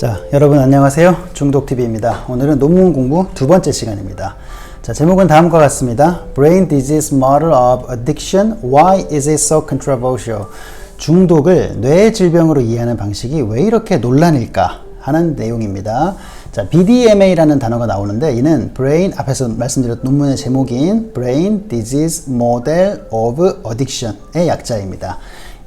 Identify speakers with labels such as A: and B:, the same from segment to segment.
A: 자, 여러분 안녕하세요. 중독TV입니다. 오늘은 논문 공부 두 번째 시간입니다. 자, 제목은 다음과 같습니다. Brain Disease Model of Addiction, Why is it so controversial? 중독을 뇌의 질병으로 이해하는 방식이 왜 이렇게 논란일까 하는 내용입니다. 자, BDMA라는 단어가 나오는데 이는 Brain, 앞에서 말씀드렸던 논문의 제목인 Brain Disease Model of Addiction의 약자입니다.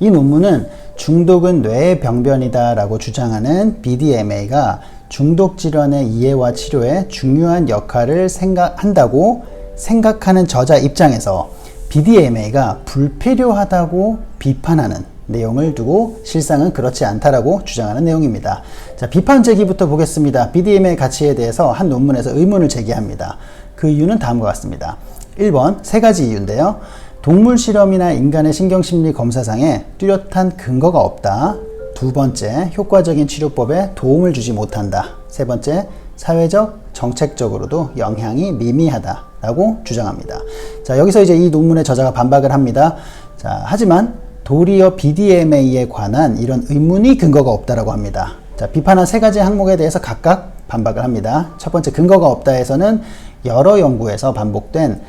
A: 이 논문은 중독은 뇌의 병변이다 라고 주장하는 BDMA가 중독 질환의 이해와 치료에 중요한 역할을 한다고 생각하는 저자 입장에서 BDMA가 불필요하다고 비판하는 내용을 두고 실상은 그렇지 않다라고 주장하는 내용입니다. 자, 비판 제기부터 보겠습니다. BDMA 가치에 대해서 한 논문에서 의문을 제기합니다. 그 이유는 다음과 같습니다. 1번, 세 가지 이유인데요. 동물 실험이나 인간의 신경심리 검사상에 뚜렷한 근거가 없다. 두 번째, 효과적인 치료법에 도움을 주지 못한다. 세 번째, 사회적, 정책적으로도 영향이 미미하다 라고 주장합니다. 자, 여기서 이제 이 논문의 저자가 반박을 합니다. 자, 하지만 도리어 BDMA에 관한 이런 의문이 근거가 없다라고 합니다. 자, 비판한 세 가지 항목에 대해서 각각 반박을 합니다. 첫 번째, 근거가 없다에서는 여러 연구에서 반복된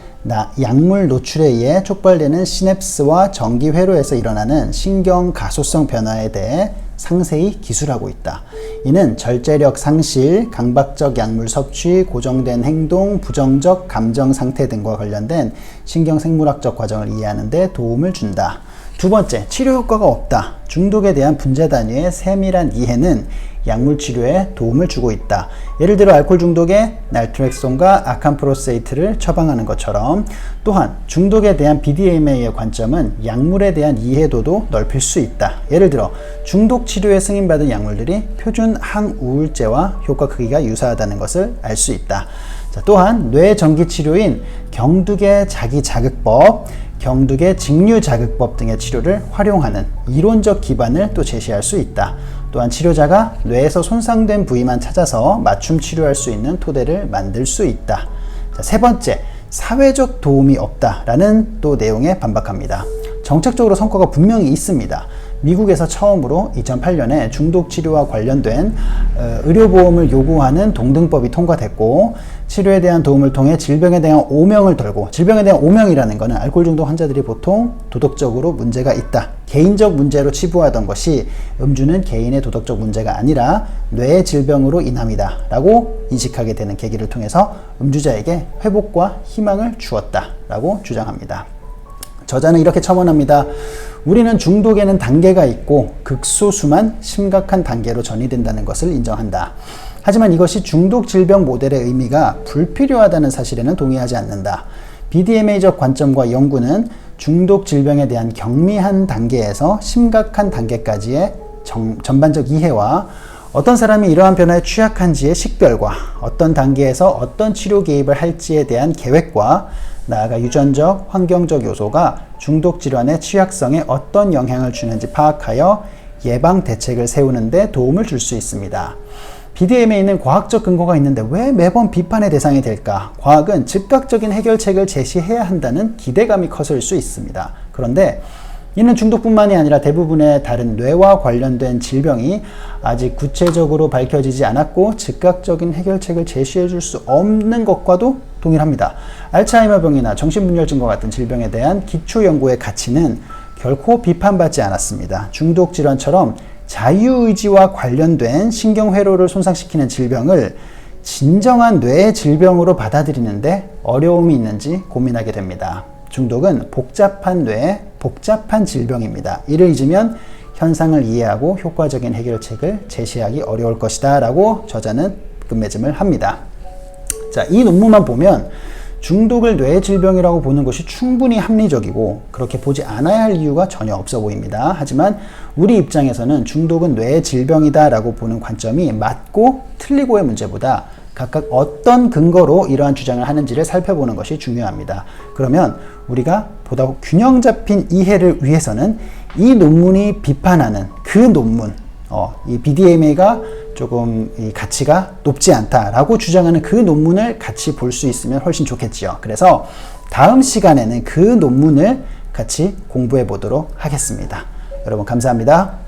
A: 약물 노출에 의해 촉발되는 시냅스와 전기 회로에서 일어나는 신경 가소성 변화에 대해 상세히 기술하고 있다. 이는 절제력 상실, 강박적 약물 섭취, 고정된 행동, 부정적 감정 상태 등과 관련된 신경 생물학적 과정을 이해하는 데 도움을 준다. 두 번째, 치료 효과가 없다. 중독에 대한 분자 단위의 세밀한 이해는 약물 치료에 도움을 주고 있다. 예를 들어 알코올 중독에 날트렉손과 아캄프로세이트를 처방하는 것처럼, 또한 중독에 대한 BDMA의 관점은 약물에 대한 이해도도 넓힐 수 있다. 예를 들어 중독 치료에 승인받은 약물들이 표준 항우울제와 효과 크기가 유사하다는 것을 알 수 있다. 자, 또한 뇌 전기 치료인 경두계 자기자극법, 경두계 직류자극법 등의 치료를 활용하는 이론적 기반을 또 제시할 수 있다. 또한 치료자가 뇌에서 손상된 부위만 찾아서 맞춤 치료할 수 있는 토대를 만들 수 있다. 자, 세 번째, 사회적 도움이 없다라는 또 내용에 반박합니다. 정책적으로 성과가 분명히 있습니다. 미국에서 처음으로 2008년에 중독 치료와 관련된 의료보험을 요구하는 동등법이 통과됐고, 치료에 대한 도움을 통해 질병에 대한 오명을 덜고, 질병에 대한 오명이라는 것은 알코올 중독 환자들이 보통 도덕적으로 문제가 있다, 개인적 문제로 치부하던 것이 음주는 개인의 도덕적 문제가 아니라 뇌의 질병으로 인함이다 라고 인식하게 되는 계기를 통해서 음주자에게 회복과 희망을 주었다 라고 주장합니다. 저자는 이렇게 첨언합니다. 우리는 중독에는 단계가 있고 극소수만 심각한 단계로 전이된다는 것을 인정한다. 하지만 이것이 중독 질병 모델의 의미가 불필요하다는 사실에는 동의하지 않는다. BDMA적 관점과 연구는 중독 질병에 대한 경미한 단계에서 심각한 단계까지의 전반적 이해와 어떤 사람이 이러한 변화에 취약한지의 식별과 어떤 단계에서 어떤 치료 개입을 할지에 대한 계획과 나아가 유전적, 환경적 요소가 중독 질환의 취약성에 어떤 영향을 주는지 파악하여 예방 대책을 세우는 데 도움을 줄 수 있습니다. BDMA는 과학적 근거가 있는데 왜 매번 비판의 대상이 될까? 과학은 즉각적인 해결책을 제시해야 한다는 기대감이 커서일 수 있습니다. 그런데 이는 중독뿐만이 아니라 대부분의 다른 뇌와 관련된 질병이 아직 구체적으로 밝혀지지 않았고 즉각적인 해결책을 제시해 줄 수 없는 것과도 동일합니다. 알츠하이머병이나 정신분열증과 같은 질병에 대한 기초 연구의 가치는 결코 비판받지 않았습니다. 중독 질환처럼 자유의지와 관련된 신경회로를 손상시키는 질병을 진정한 뇌의 질병으로 받아들이는데 어려움이 있는지 고민하게 됩니다. 중독은 복잡한 뇌의 복잡한 질병입니다. 이를 잊으면 현상을 이해하고 효과적인 해결책을 제시하기 어려울 것이다 라고 저자는 끝맺음을 합니다. 자, 이 논문만 보면 중독을 뇌의 질병이라고 보는 것이 충분히 합리적이고 그렇게 보지 않아야 할 이유가 전혀 없어 보입니다. 하지만 우리 입장에서는 중독은 뇌의 질병이다 라고 보는 관점이 맞고 틀리고의 문제보다 각각 어떤 근거로 이러한 주장을 하는지를 살펴보는 것이 중요합니다. 그러면 우리가 보다 균형 잡힌 이해를 위해서는 이 논문이 비판하는 그 논문, 이 BDMA가 조금 이 가치가 높지 않다라고 주장하는 그 논문을 같이 볼 수 있으면 훨씬 좋겠지요. 그래서 다음 시간에는 그 논문을 같이 공부해 보도록 하겠습니다. 여러분 감사합니다.